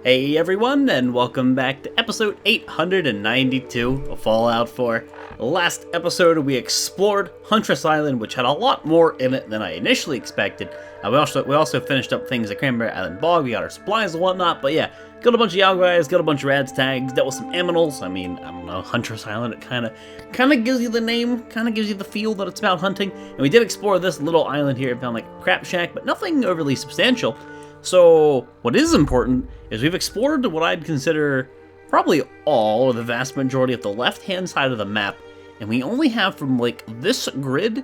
Hey everyone, and welcome back to episode 892 of Fallout 4. Last episode we explored Huntress Island, which had a lot more in it than I initially expected. We also finished up things at Cranberry Island Bog, we got our supplies and whatnot, but yeah, got a bunch of Yao guys, got a bunch of Rads tags, dealt with some aminals. I don't know, Huntress Island, it kinda gives you the name, kinda gives you the feel that it's about hunting. And we did explore this little island here and found like a crap shack, but nothing overly substantial. So, what is important is we've explored what I'd consider probably all, or the vast majority of the left-hand side of the map, and we only have from, like, this grid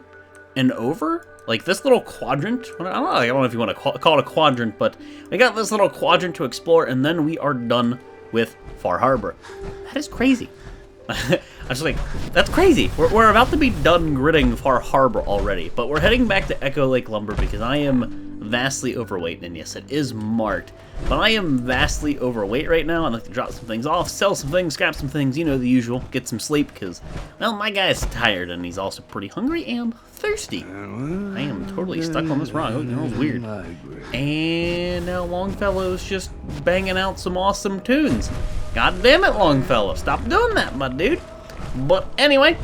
and over, like, this little quadrant. I don't know if you want to call it a quadrant, but we got this little quadrant to explore, and then we are done with Far Harbor. That is crazy. I was like, that's crazy. We're about to be done gridding Far Harbor already, but we're heading back to Echo Lake Lumber because I am vastly overweight, and yes, it is marked, but I am vastly overweight right now. I'd like to drop some things off, sell some things, scrap some things, you know, the usual, get some sleep, because, well, my guy's tired, and he's also pretty hungry and thirsty. I am totally stuck on this rock. Oh, that was weird. And now Longfellow's just banging out some awesome tunes. God damn it, Longfellow, stop doing that, my dude. But anyway,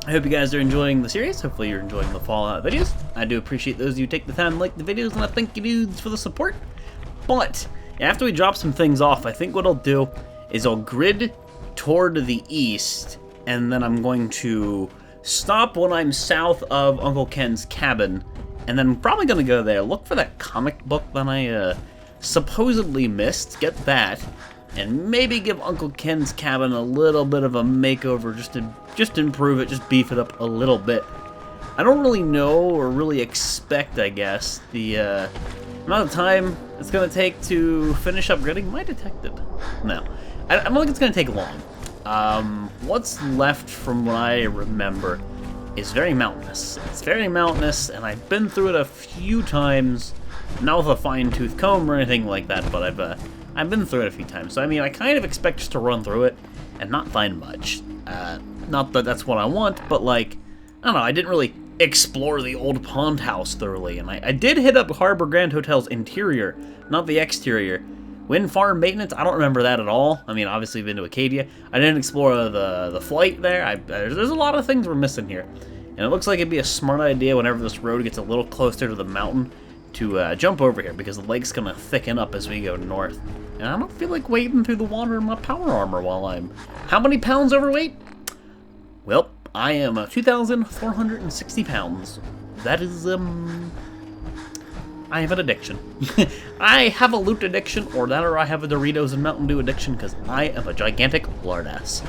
I hope you guys are enjoying the series. Hopefully you're enjoying the Fallout videos. I do appreciate those of you who take the time to like the videos, and I thank you dudes for the support. But after we drop some things off, I think what I'll do is I'll grid toward the east, and then I'm going to stop when I'm south of Uncle Ken's cabin, and then I'm probably going to go there, look for that comic book that I supposedly missed, get that, and maybe give Uncle Ken's cabin a little bit of a makeover just to improve it, just beef it up a little bit. I don't really know or really expect, I guess, the amount of time it's going to take to finish upgrading my detective. No, I don't think it's going to take long. What's left from what I remember is very mountainous. It's very mountainous, and I've been through it a few times, not with a fine-tooth comb or anything like that, but I've been through it a few times, so I kind of expect just to run through it and not find much. Not that that's what I want, but like, I don't know, I didn't really explore the old pond house thoroughly, and I did hit up Harbor Grand Hotel's interior, not the exterior. Wind farm maintenance, I don't remember that at all. Obviously I've been to Acadia. I didn't explore the flight there. There's a lot of things we're missing here, and it looks like it'd be a smart idea whenever this road gets a little closer to the mountain to jump over here, because the lake's gonna thicken up as we go north. And I don't feel like wading through the water in my power armor while I'm... How many pounds overweight? Well, I am 2,460 pounds. That is, I have an addiction. I have a loot addiction, or I have a Doritos and Mountain Dew addiction, because I am a gigantic lardass.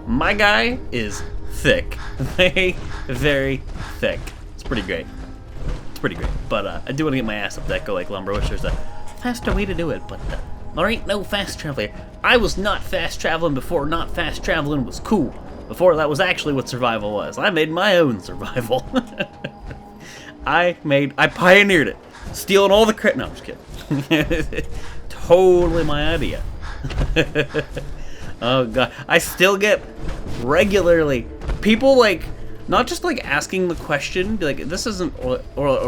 My guy is thick. Very, very thick. It's pretty great. But I do want to get my ass up to Echo Lake Lumber. I wish there's a faster way to do it, but there ain't no fast travel here. I was not fast traveling before not fast traveling was cool. Before that was actually what survival was. I made my own survival. I pioneered it. Stealing all the credit. No, I'm just kidding. Totally my idea. Oh god. I still get regularly people like, not just like asking the question, be like, this isn't, or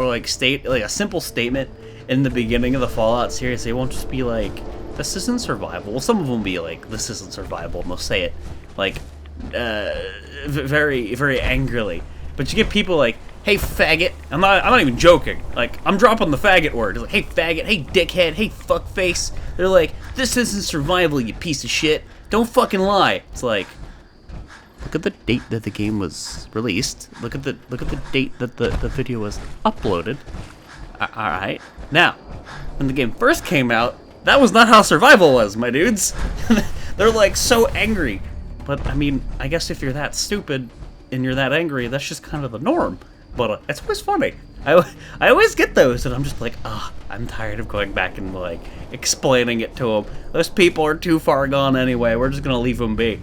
like state, like a simple statement in the beginning of the Fallout series. They won't just be like, this isn't survival. Well, some of them will be like, this isn't survival, and they'll say it like, very, very angrily. But you get people like, hey faggot. I'm not even joking. Like, I'm dropping the faggot word. It's like, hey faggot, hey dickhead, hey fuckface. They're like, this isn't survival, you piece of shit. Don't fucking lie. It's like, look at the date that the game was released. Look at the date that the video was uploaded. Alright. Now, when the game first came out, that was not how survival was, my dudes. They're like so angry. But I guess if you're that stupid and you're that angry, that's just kind of the norm. But it's always funny. I always get those, and I'm just like, I'm tired of going back and like explaining it to them. Those people are too far gone anyway. We're just gonna leave them be.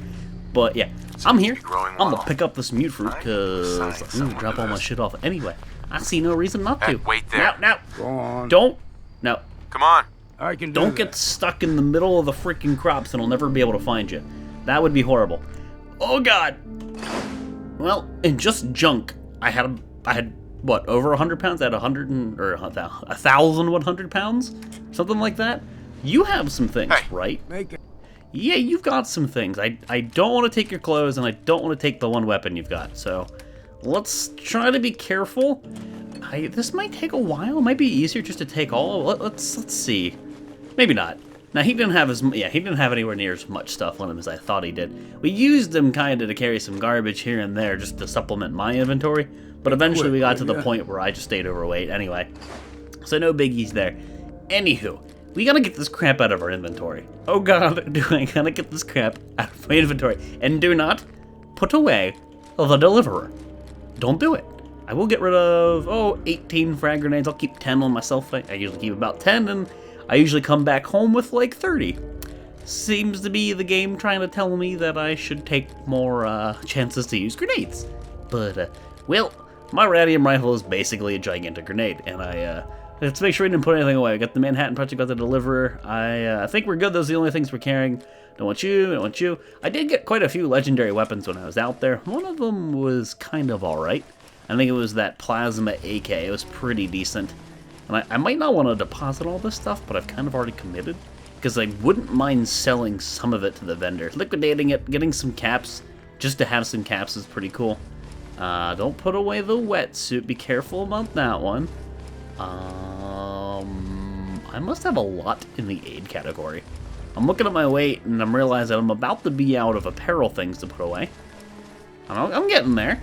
But yeah, I'm here. I'm gonna pick up this mute fruit because I'm gonna drop all my shit off anyway. I see no reason not to. Wait there. No. Go on. Don't. No. Come on. I can Don't get stuck in the middle of the freaking crops and I'll never be able to find you. That would be horrible. Oh god. Well, in just junk, I had what, over 100 pounds at 100 or 1,100 pounds? Something like that? You have some things, right? Yeah, you've got some things. I don't want to take your clothes, and I don't want to take the one weapon you've got, so let's try to be careful. This might take a while. It might be easier just to take all. Let's see. Maybe not. Now, he didn't have he didn't have anywhere near as much stuff on him as I thought he did. We used him kind of to carry some garbage here and there just to supplement my inventory, but eventually we got to the point where I just stayed overweight anyway. So no biggies there. Anywho, we gotta get this crap out of our inventory. Oh god, do I gotta get this crap out of my inventory. And do not put away the deliverer. Don't do it. I will get rid of, 18 frag grenades. I'll keep 10 on myself. I usually keep about 10, and I usually come back home with like 30. Seems to be the game trying to tell me that I should take more chances to use grenades. But, well, my radium rifle is basically a gigantic grenade, and let's make sure we didn't put anything away. We got the Manhattan Project, got the Deliverer. I think we're good. Those are the only things we're carrying. Don't want you, don't want you. I did get quite a few legendary weapons when I was out there. One of them was kind of alright. I think it was that Plasma AK. It was pretty decent. And I might not want to deposit all this stuff, but I've kind of already committed. Because I wouldn't mind selling some of it to the vendor. Liquidating it, getting some caps. Just to have some caps is pretty cool. Don't put away the wetsuit. Be careful about that one. I must have a lot in the aid category. I'm looking at my weight, and I'm realizing I'm about to be out of apparel things to put away. I'm getting there.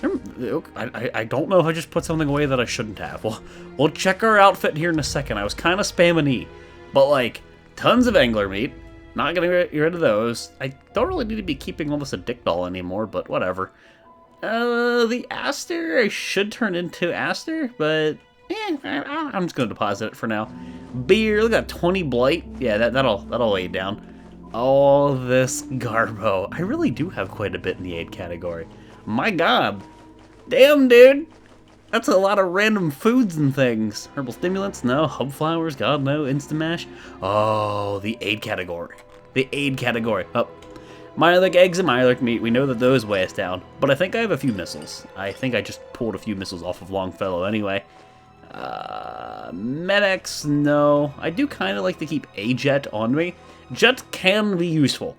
I don't know if I just put something away that I shouldn't have. We'll check our outfit here in a second. I was kind of spamming E. But, like, tons of angler meat. Not gonna get rid of those. I don't really need to be keeping all this Addictol anymore, but whatever. The Aster, I should turn into Aster, but I'm just gonna deposit it for now. Beer, look at that, 20 blight. Yeah, that'll weigh it down. All this garbo. I really do have quite a bit in the aid category. My god. Damn, dude. That's a lot of random foods and things. Herbal stimulants? No. Hub flowers? God, no. Instamash? Oh, the aid category. The aid category. Oh. Mirelurk eggs and Mirelurk meat. We know that those weigh us down. But I think I have a few missiles. I think I just pulled a few missiles off of Longfellow anyway. Med-X? No. I do kind of like to keep a jet on me. Jet can be useful.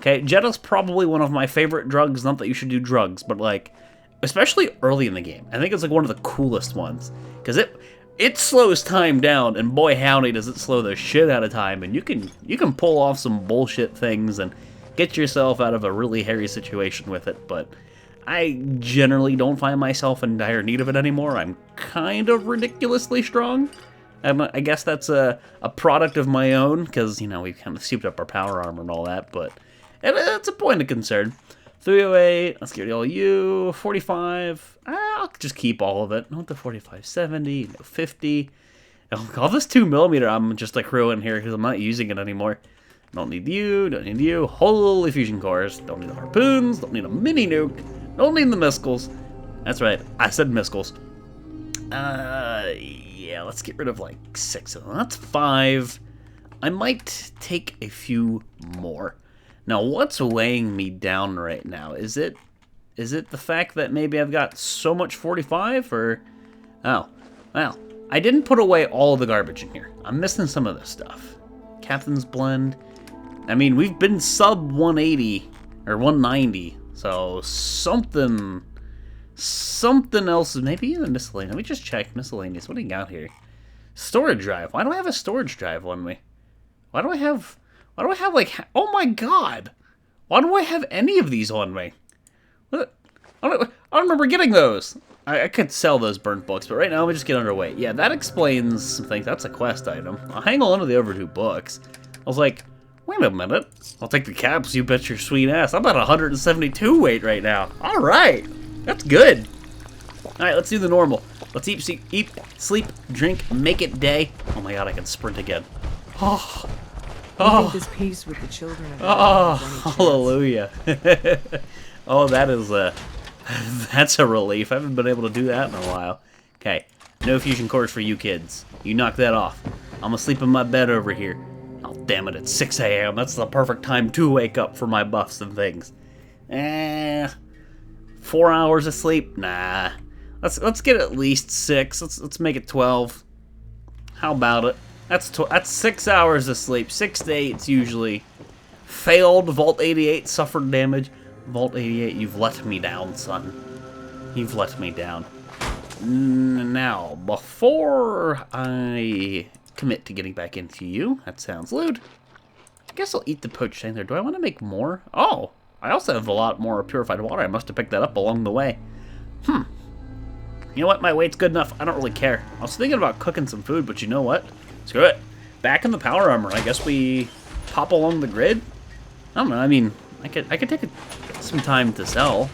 Okay, Jet is probably one of my favorite drugs. Not that you should do drugs, but like, especially early in the game. I think it's like one of the coolest ones. Because it slows time down, and boy howdy does it slow the shit out of time. And you can pull off some bullshit things and get yourself out of a really hairy situation with it. But I generally don't find myself in dire need of it anymore. I'm kind of ridiculously strong. And I guess that's a product of my own, because, you know, we've kind of souped up our power armor and all that, but it's a point of concern. 308, let's get rid of all you. 45, I'll just keep all of it. Not the 45, 70, no 50. All this 2mm I'm just like throwing here because I'm not using it anymore. Don't need you, don't need you. Holy fusion cores. Don't need the harpoons, don't need a mini nuke, don't need the missiles. That's right, I said missiles. Yeah, let's get rid of like 6 of them. That's 5. I might take a few more. Now, what's weighing me down right now? Is it the fact that maybe I've got so much 45, or... Oh, well, I didn't put away all of the garbage in here. I'm missing some of this stuff. Captain's Blend. I mean, we've been sub 180, or 190, so something else, maybe even miscellaneous. Let me just check miscellaneous. What do you got here? Storage drive. Why do I have a storage drive on me? Why do I have like, oh my god! Why do I have any of these on me? What? I don't remember getting those. I could sell those burnt books, but right now I'm just get underweight. Yeah, that explains some things. That's a quest item. I'll hang on to the over 2 books. I was like, wait a minute. I'll take the caps, you bet your sweet ass. I'm at 172 weight right now. Alright. That's good. Alright, let's do the normal. Let's eat, sleep, drink, make it day. Oh my god, I can sprint again. Oh. Make this peace with the children of hallelujah. Oh, that's a relief. I haven't been able to do that in a while. Okay, no fusion cores for you kids. You knock that off. I'm gonna sleep in my bed over here. Oh, damn it, it's 6 a.m. That's the perfect time to wake up for my buffs and things. 4 hours of sleep? Nah. Let's get at least 6. Let's make it 12. How about it? That's 6 hours of sleep. 6 to 8 's usually. Failed. Vault 88 suffered damage. Vault 88, you've let me down, son. You've let me down. Now, before I commit to getting back into you, that sounds lewd. I guess I'll eat the poached thing there. Do I want to make more? Oh, I also have a lot more purified water. I must have picked that up along the way. You know what? My weight's good enough. I don't really care. I was thinking about cooking some food, but you know what? Screw it. Back in the power armor. I guess we pop along the grid? I don't know. I mean, I could take some time to sell.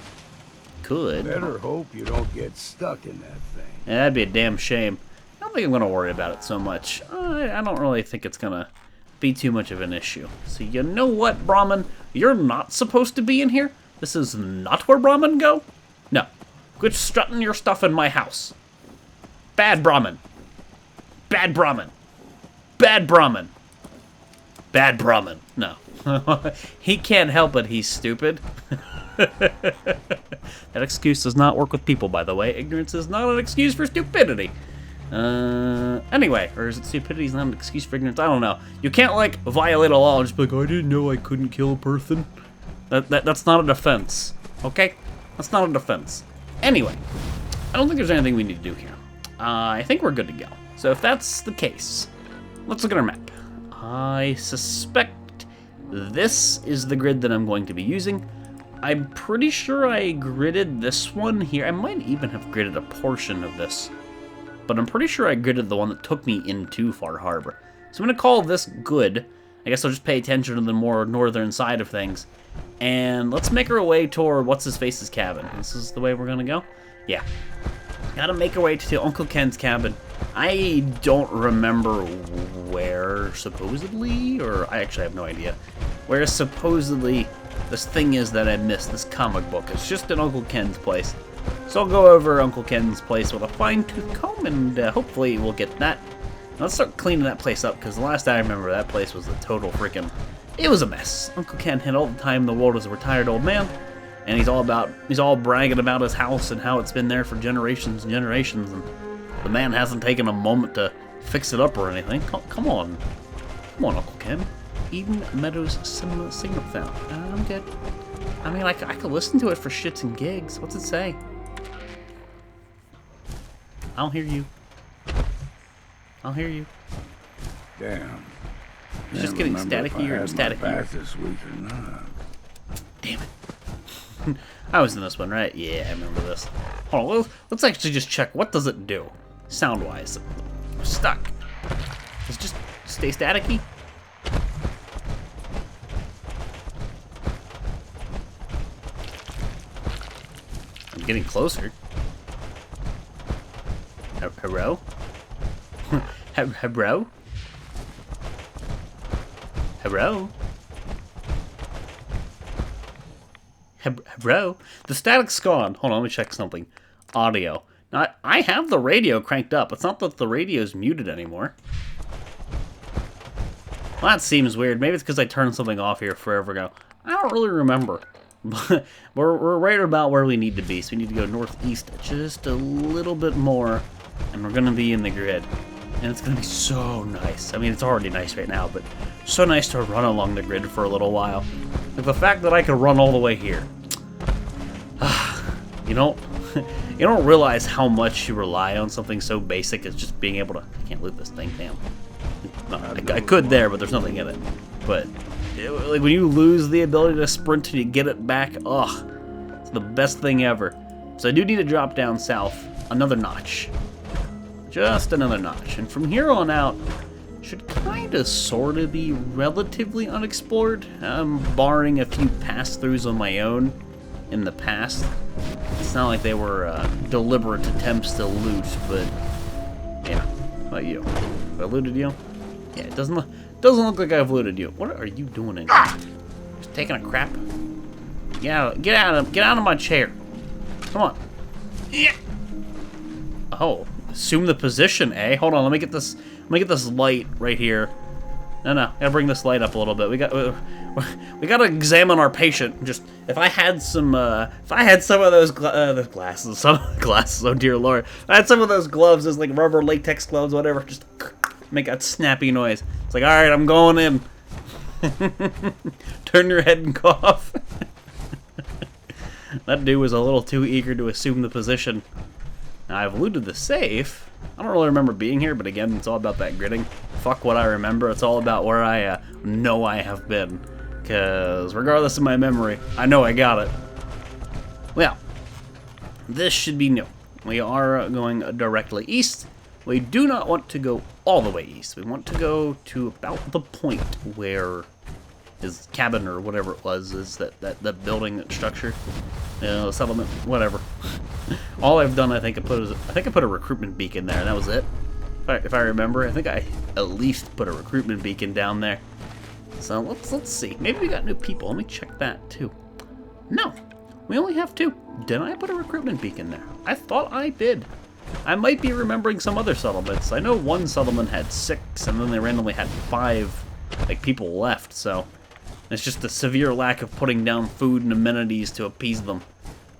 Could. Better hope you don't get stuck in that thing. Yeah, that'd be a damn shame. I don't think I'm going to worry about it so much. I don't really think it's going to be too much of an issue. So you know what, Brahmin? You're not supposed to be in here. This is not where Brahmin go. No. Quit strutting your stuff in my house. Bad Brahmin. Bad Brahmin. Bad Brahmin. Bad Brahmin. No. He can't help it, he's stupid. That excuse does not work with people, by the way. Ignorance is not an excuse for stupidity. Anyway, or is it stupidity is not an excuse for ignorance? I don't know. You can't, like, violate a law and just be like, I didn't know I couldn't kill a person. That's not a defense, okay? That's not a defense. Anyway, I don't think there's anything we need to do here. I think we're good to go. So if that's the case, let's look at our map. I suspect this is the grid that I'm going to be using. I'm pretty sure I gridded this one here. I might even have gridded a portion of this, but I'm pretty sure I gridded the one that took me into Far Harbor. So I'm going to call this good. I guess I'll just pay attention to the more northern side of things. And let's make our way toward What's-His-Face's cabin. This is the way we're going to go? Yeah. Gotta make our way to Uncle Ken's cabin. I don't remember where supposedly, or I actually have no idea, where supposedly this thing is that I missed, this comic book. It's just in Uncle Ken's place. So I'll go over Uncle Ken's place with a fine-tooth comb, and hopefully we'll get that. Now let's start cleaning that place up, because the last I remember that place was a total freaking... It was a mess. Uncle Ken had all the time in the world as a retired old man, and he's all bragging about his house and how it's been there for generations and generations, and the man hasn't taken a moment to fix it up or anything. Come on. Come on, Uncle Ken. Eden Meadows Cinema Signal Found. I'm good. I mean, I could listen to it for shits and gigs. What's it say? I'll hear you. I'll hear you. Damn. It's just getting staticky or static here. This week or not. Damn it. I was in this one, right? Yeah, I remember this. Hold on, let's actually just check. What does it do? Sound-wise. I'm stuck. Does it just stay staticky? I'm getting closer. Hello? Hello? Hello? Hello? The static's gone. Hold on, let me check something. Audio. Now, I have the radio cranked up. It's not that the radio's muted anymore. Well, that seems weird. Maybe it's because I turned something off here forever ago. I don't really remember. But we're right about where we need to be. So we need to go northeast just a little bit more. And we're going to be in the grid. And it's going to be so nice. I mean, it's already nice right now, but so nice to run along the grid for a little while. Like the fact that I could run all the way here. You don't realize how much you rely on something so basic as just being able to... I can't loot this thing, damn. No, I could there, but there's nothing in it. But like when you lose the ability to sprint and you get it back, it's the best thing ever. So I do need to drop down south another notch. Just another notch. And from here on out, should kind of sort of be relatively unexplored, barring a few pass-throughs on my own in the past. It's not like they were deliberate attempts to loot, but yeah. How about you? Have I looted you? Yeah, it doesn't look like I've looted you. What are you doing in here? Just taking a crap? Get out of my chair. Come on. Yeah. Oh. Assume the position, eh? Hold on, let me get this light right here. No. Gotta bring this light up a little bit. We gotta examine our patient. Just if I had some of those glasses, some glasses. Oh dear lord! If I had some of those gloves, those like rubber latex gloves, whatever. Just make that snappy noise. It's like, all right, I'm going in. Turn your head and cough. That dude was a little too eager to assume the position. Now, I've looted the safe. I don't really remember being here, but again, it's all about that gritting. Fuck what I remember. It's all about where I know I have been. Because regardless of my memory, I know I got it. Well, this should be new. We are going directly east. We do not want to go all the way east. We want to go to about the point where his cabin or whatever it was is, that building, that structure, settlement, whatever. All I've done, I think I put a recruitment beacon there, and that was it. If I remember, I think I at least put a recruitment beacon down there. So let's see. Maybe we got new people. Let me check that too. No, we only have 2. Did I put a recruitment beacon there? I thought I did. I might be remembering some other settlements. I know one settlement had 6, and then they randomly had 5, like, people left. So it's just a severe lack of putting down food and amenities to appease them.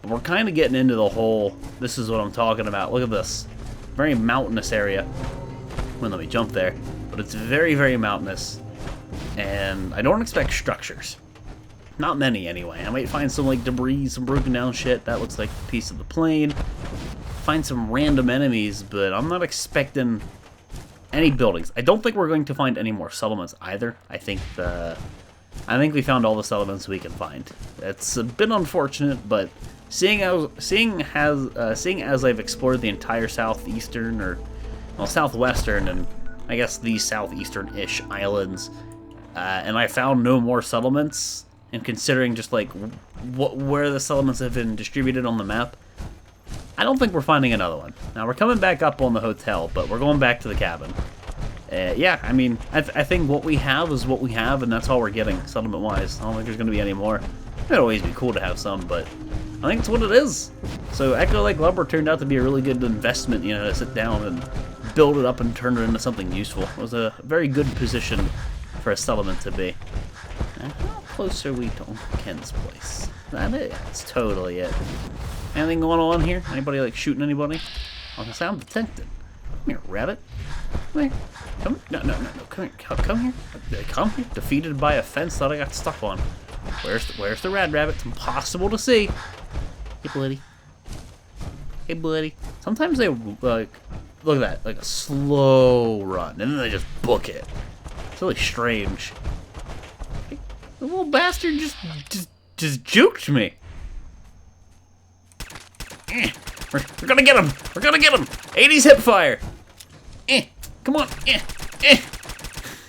But we're kind of getting into the whole, this is what I'm talking about. Look at this. Very mountainous area. Well, let me jump there. But it's very, very mountainous. And I don't expect structures. Not many, anyway. I might find some, like, debris, some broken down shit. That looks like a piece of the plane. Find some random enemies, but I'm not expecting any buildings. I don't think we're going to find any more settlements either. I think we found all the settlements we can find. It's a bit unfortunate, but seeing as I've explored the entire southeastern, or well, southwestern, and I guess these southeastern-ish islands, and I found no more settlements, and considering just like where the settlements have been distributed on the map, I don't think we're finding another one. Now, we're coming back up on the hotel, but we're going back to the cabin. Yeah, I mean, I think what we have is what we have, and that's all we're getting, settlement-wise. I don't think there's going to be any more. It'd always be cool to have some, but I think it's what it is. So Echo Lake Lumber turned out to be a really good investment, you know, to sit down and build it up and turn it into something useful. It was a very good position for a settlement to be. Now, how close are we to Uncle Ken's place? That's totally it. Anything going on here? Anybody, like, shooting anybody? Oh, I'm detected. Come here, rabbit. Come here. Come, no, come here. Come here. Come here. Defeated by a fence that I got stuck on. Where's the rad rabbit? It's impossible to see. Hey, buddy. Hey, buddy. Sometimes they, like, look at that, like a slow run, and then they just book it. It's really strange. Hey, the little bastard just juked me. We're gonna get him! We're gonna get him! 80s hip fire! Come on!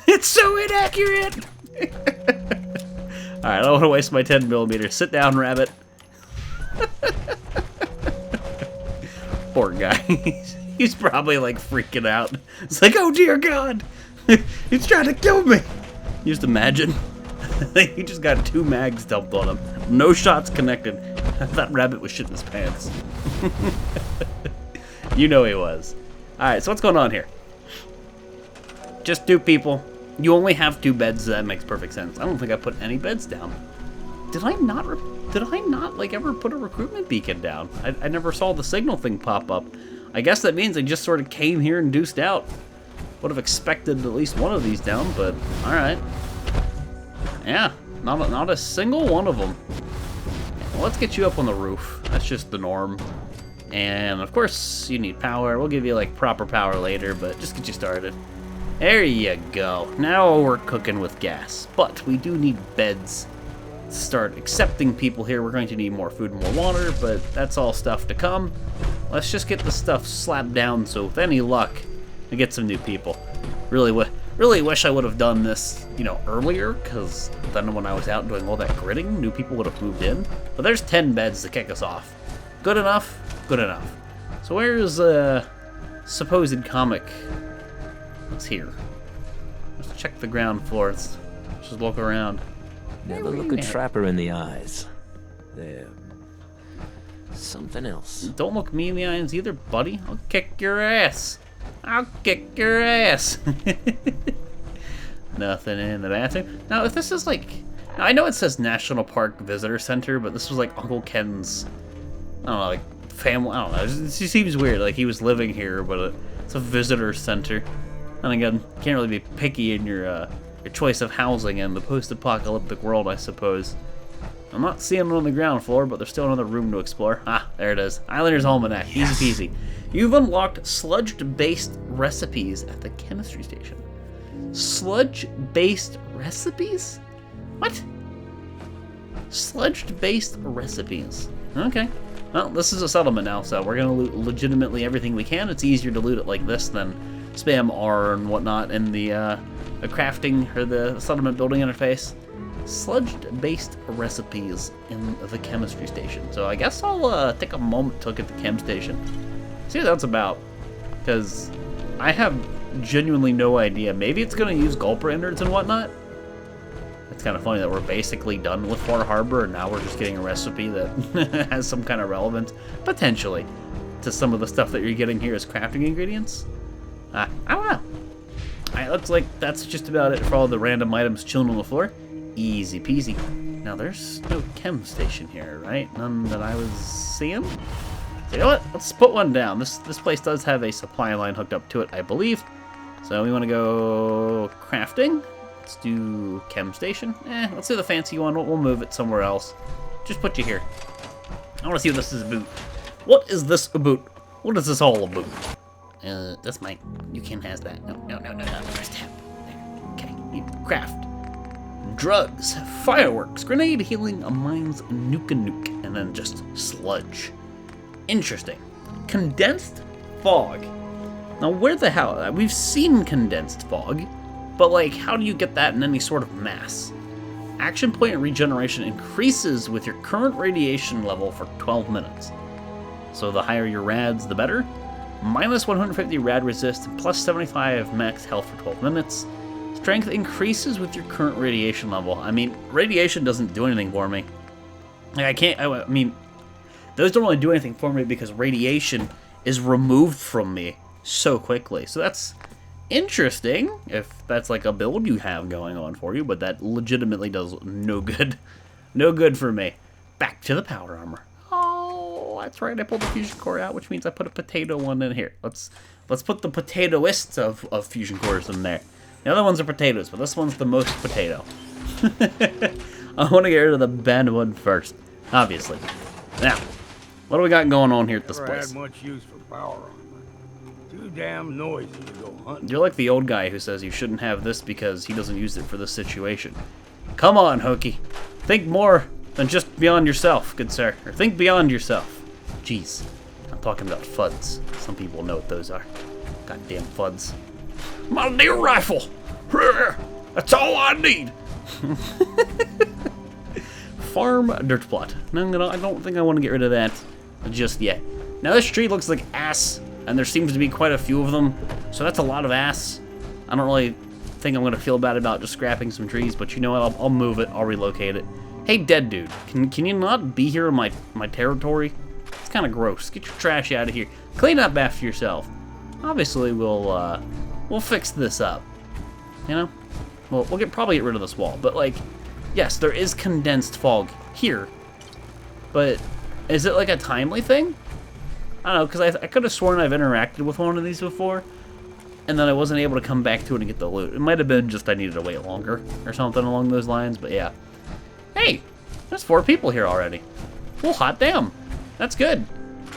It's so inaccurate! Alright, I don't want to waste my 10mm. Sit down, rabbit. Poor guy. He's probably like freaking out. It's like, oh dear God! He's trying to kill me! You just imagine. He just got 2 mags dumped on him. No shots connected. That rabbit was shitting his pants. You know he was. Alright, so what's going on here? Just 2 people. You only have 2 beds, so that makes perfect sense. I don't think I put any beds down. Did I not like ever put a recruitment beacon down? I never saw the signal thing pop up. I guess that means I just sort of came here and deuced out. Would have expected at least one of these down, but alright. Yeah, not a single one of them. Well, let's get you up on the roof. That's just the norm. And of course, you need power. We'll give you like proper power later, but just get you started. There you go. Now we're cooking with gas. But we do need beds to start accepting people here. We're going to need more food and more water, but that's all stuff to come. Let's just get the stuff slapped down so with any luck, we get some new people. Really wish I would have done this, you know, earlier, because then when I was out doing all that gritting, new people would have moved in. But there's 10 beds to kick us off. Good enough? Good enough. So where's supposed comic? It's here. Let's check the ground floor. Let's just look around. Never look a trapper in the eyes. There. Something else. Don't look me in the eyes either, buddy. I'll kick your ass. I'll kick your ass. Nothing in the bathroom. Now, if this is like... Now, I know it says National Park Visitor Center, but this was like Uncle Ken's, I don't know, like family, I don't know. It seems weird, like he was living here, but it's a visitor center. And again, can't really be picky in your choice of housing in the post-apocalyptic world, I suppose. I'm not seeing it on the ground floor, but there's still another room to explore. Ah, there it is. Islander's Almanac. Yes. Easy peasy. You've unlocked sludge-based recipes at the chemistry station. Sludge-based recipes? What? Sludge-based recipes. Okay. Well, this is a settlement now, so we're going to loot legitimately everything we can. It's easier to loot it like this than spam R and whatnot in the crafting or the settlement building interface. Sludge-based recipes in the chemistry station. So I guess I'll take a moment to look at the chem station. See what that's about. Because I have genuinely no idea. Maybe it's going to use gulper innards and whatnot. It's kind of funny that we're basically done with Far Harbor and now we're just getting a recipe that has some kind of relevance, potentially, to some of the stuff that you're getting here as crafting ingredients. I don't know. Alright, looks like that's just about it for all the random items chilling on the floor. Easy peasy. Now, there's no chem station here, right? None that I was seeing? So, you know what? Let's put one down. This place does have a supply line hooked up to it, I believe. So, we want to go crafting. Let's do chem station. Let's do the fancy one. We'll move it somewhere else. Just put you here. I want to see what this is about. What is this about? What is this all about? That's mine. You can't have that. No. First tap. There. Okay. Need to craft. Drugs, fireworks, grenade healing, a mine's nuke, and then just sludge. Interesting. Condensed fog. Now, where the hell? We've seen condensed fog, but like, how do you get that in any sort of mass? Action point regeneration increases with your current radiation level for 12 minutes. So the higher your rads, the better. Minus 150 rad resist, plus 75 max health for 12 minutes. Strength increases with your current radiation level. I mean, radiation doesn't do anything for me. Like, I mean, those don't really do anything for me because radiation is removed from me so quickly. So that's interesting, if that's like a build you have going on for you, but that legitimately does no good. No good for me. Back to the power armor. Oh, that's right, I pulled the fusion core out, which means I put a potato one in here. Let's put the potatoists of fusion cores in there. The other ones are potatoes, but this one's the most potato. I want to get rid of the bad one first, obviously. Now, what do we got going on here at this place? Never had much use for power armor. Too damn noisy to go hunting. You're like the old guy who says you shouldn't have this because he doesn't use it for this situation. Come on, Hokey. Think more than just beyond yourself, good sir. Or think beyond yourself. Jeez. I'm talking about FUDs. Some people know what those are. Goddamn FUDs. My dear rifle! That's all I need! Farm dirt plot. No, I don't think I want to get rid of that just yet. Now this tree looks like ass, and there seems to be quite a few of them, so that's a lot of ass. I don't really think I'm going to feel bad about just scrapping some trees, but you know what, I'll move it, I'll relocate it. Hey, dead dude, can you not be here in my territory? It's kind of gross. Get your trash out of here. Clean up after yourself. Obviously, we'll fix this up. You know? We'll probably get rid of this wall, but like, yes, there is condensed fog here, but is it like a timely thing? I don't know, because I could have sworn I've interacted with one of these before, and then I wasn't able to come back to it and get the loot. It might have been just I needed to wait longer or something along those lines, but yeah. Hey, there's 4 people here already. Well, hot damn. That's good.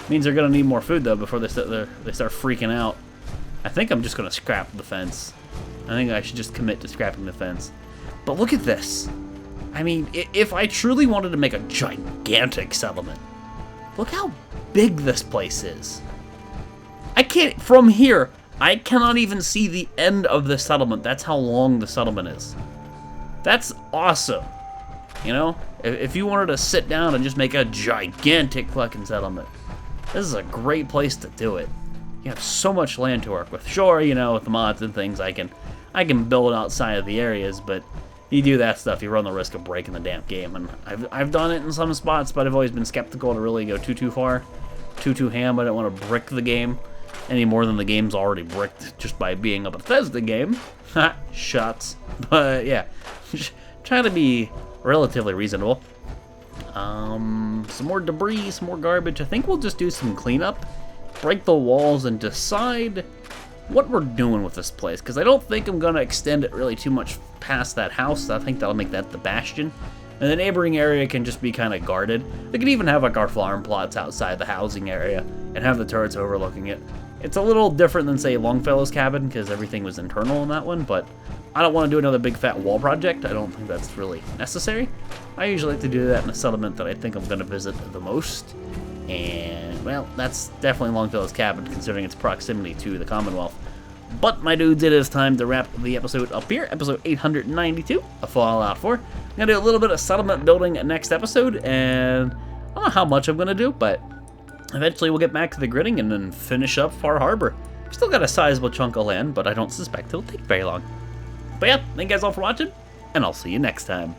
Means they're going to need more food, though, before they start freaking out. I think I'm just going to scrap the fence. I think I should just commit to scrapping the fence. But look at this. I mean, if I truly wanted to make a gigantic settlement, look how big this place is. From here, I cannot even see the end of the settlement. That's how long the settlement is. That's awesome. You know, if you wanted to sit down and just make a gigantic fucking settlement, this is a great place to do it. You have so much land to work with. Sure, you know, with the mods and things, I can build outside of the areas, but you do that stuff, you run the risk of breaking the damn game. And I've done it in some spots, but I've always been skeptical to really go too far, too ham. I don't want to brick the game. any more than the game's already bricked just by being a Bethesda game. Ha, shots. But yeah, try to be relatively reasonable. Some more debris, some more garbage. I think we'll just do some cleanup, break the walls, and decide what we're doing with this place, because I don't think I'm going to extend it really too much past that house. I think that'll make that the bastion. And the neighboring area can just be kind of guarded. They could even have like our farm plots outside the housing area and have the turrets overlooking it. It's a little different than, say, Longfellow's cabin, because everything was internal in that one, but I don't want to do another big fat wall project. I don't think that's really necessary. I usually like to do that in a settlement that I think I'm going to visit the most. And, well, that's definitely Longfellow's cabin, considering its proximity to the Commonwealth. But, my dudes, it is time to wrap the episode up here. Episode 892 of Fallout 4. I'm going to do a little bit of settlement building next episode, and I don't know how much I'm going to do, but eventually we'll get back to the gridding and then finish up Far Harbor. We've still got a sizable chunk of land, but I don't suspect it'll take very long. But yeah, thank you guys all for watching, and I'll see you next time.